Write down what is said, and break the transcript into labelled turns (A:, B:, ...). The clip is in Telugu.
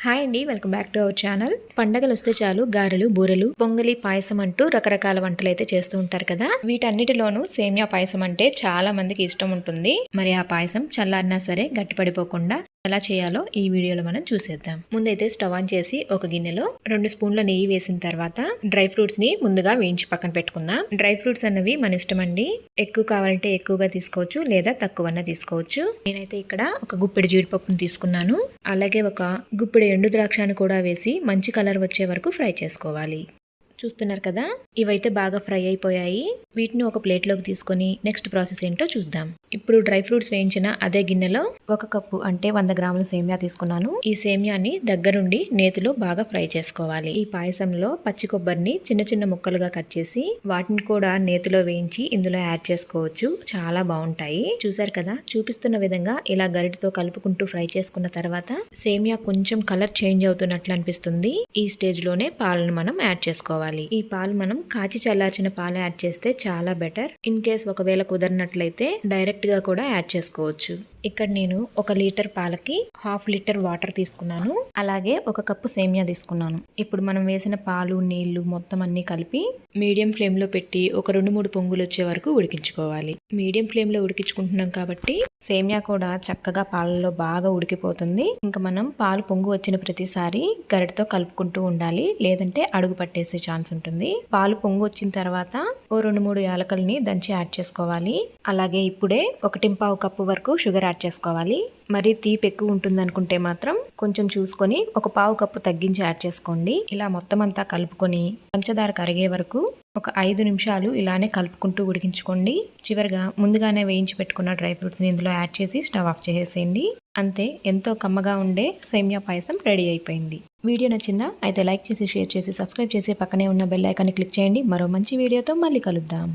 A: హాయ్ అండి, welcome back to our channel. పండగలు వస్తే చాలు గారెలు, బూరెలు, పొంగలి, పాయసం అంటూ రకరకాల వంటలు అయితే చేస్తూ ఉంటారు కదా. వీటన్నిటిలోనూ సేమియా పాయసం అంటే చాలా మందికి ఇష్టం ఉంటుంది. మరి ఆ పాయసం చల్లారినా సరే గట్టిపడిపోకుండా ఎలా చేయాలో ఈ వీడియోలో మనం చూసేద్దాం. ముందైతే స్టవ్ ఆన్ చేసి ఒక గిన్నెలో 2 స్పూన్ల నెయ్యి వేసిన తర్వాత డ్రై ఫ్రూట్స్ ని ముందుగా వేయించి పక్కన పెట్టుకుందాం. డ్రై ఫ్రూట్స్ అన్నవి మన ఇష్టం అండి. ఎక్కువ కావాలంటే ఎక్కువగా తీసుకోవచ్చు, లేదా తక్కువన్నా తీసుకోవచ్చు. నేనైతే ఇక్కడ ఒక గుప్పెడు జీడిపప్పును తీసుకున్నాను. అలాగే ఒక గుప్పెడు ఎండు ద్రాక్షను కూడా వేసి మంచి కలర్ వచ్చే వరకు ఫ్రై చేసుకోవాలి. చూస్తున్నారు కదా, ఇవైతే బాగా ఫ్రై అయిపోయాయి. వీటిని ఒక ప్లేట్లోకి తీసుకొని నెక్స్ట్ ప్రాసెస్ ఏంటో చూద్దాం. ఇప్పుడు డ్రై ఫ్రూట్స్ వేయించిన అదే గిన్నెలో 1 కప్పు అంటే 100 గ్రాముల సేమియా తీసుకున్నాను. ఈ సేమియాని దగ్గరుండి నేతిలో బాగా ఫ్రై చేసుకోవాలి. ఈ పాయసంలో పచ్చి కొబ్బరిని చిన్న చిన్న ముక్కలుగా కట్ చేసి వాటిని కూడా నేతిలో వేయించి ఇందులో యాడ్ చేసుకోవచ్చు. చాలా బాగుంటాయి. చూసారు కదా, చూపిస్తున్న విధంగా ఇలా గరిటతో కలుపుకుంటూ ఫ్రై చేసుకున్న తర్వాత సేమియా కొంచెం కలర్ చేంజ్ అవుతున్నట్లు అనిపిస్తుంది. ఈ స్టేజ్ లోనే పాలను మనం యాడ్ చేసుకోవాలి. ఈ పాలు మనం కాచి చల్లార్చిన పాలు యాడ్ చేస్తే చాలా బెటర్. ఇన్ కేస్ ఒకవేళ కుదరినట్లయితే డైరెక్ట్ గా కూడా యాడ్ చేసుకోవచ్చు. ఇక్కడ నేను 1 లీటర్ పాలకి 1/2 లీటర్ వాటర్ తీసుకున్నాను. అలాగే 1 కప్పు సేమియా తీసుకున్నాను. ఇప్పుడు మనం వేసిన పాలు, నీళ్లు మొత్తం అన్ని కలిపి మీడియం ఫ్లేమ్ లో పెట్టి ఒక 2-3 పొంగులు వచ్చే వరకు ఉడికించుకోవాలి. మీడియం ఫ్లేమ్ లో ఉడికించుకుంటున్నాం కాబట్టి సేమియా కూడా చక్కగా పాలలో బాగా ఉడికిపోతుంది. ఇంకా మనం పాలు పొంగు వచ్చిన ప్రతిసారి గరిటతో కలుపుకుంటూ ఉండాలి, లేదంటే అడుగు పట్టేసే ఛాన్స్ ఉంటుంది. పాలు పొంగు వచ్చిన తర్వాత ఓ 2-3 యాలకల్ని దంచి యాడ్ చేసుకోవాలి. అలాగే ఇప్పుడే 1.5 కప్పు వరకు షుగర్ యాడ్ చేసుకోవాలి. మరి తీపి ఎక్కువ ఉంటుంది అనుకుంటే మాత్రం కొంచెం చూసుకొని ఒక 1/2 కప్పు తగ్గించి యాడ్ చేసుకోండి. ఇలా మొత్తం అంతా కలుపుకొని పంచదార కరిగే వరకు ఒక 5 నిమిషాలు ఇలానే కలుపుకుంటూ ఉడికించుకోండి. చివరిగా ముందుగానే వేయించి పెట్టుకున్న డ్రై ఫ్రూట్స్ ని ఇందులో యాడ్ చేసి స్టవ్ ఆఫ్ చేసేసేయండి. అంతే, ఎంతో కమ్మగా ఉండే సేమియా పాయసం రెడీ అయిపోయింది. వీడియో నచ్చిందా? అయితే లైక్ చేసి, షేర్ చేసి, సబ్స్క్రైబ్ చేసి పక్కనే ఉన్న బెల్ ఐకాన్ని క్లిక్ చేయండి. మరో మంచి వీడియోతో మళ్ళీ కలుద్దాం.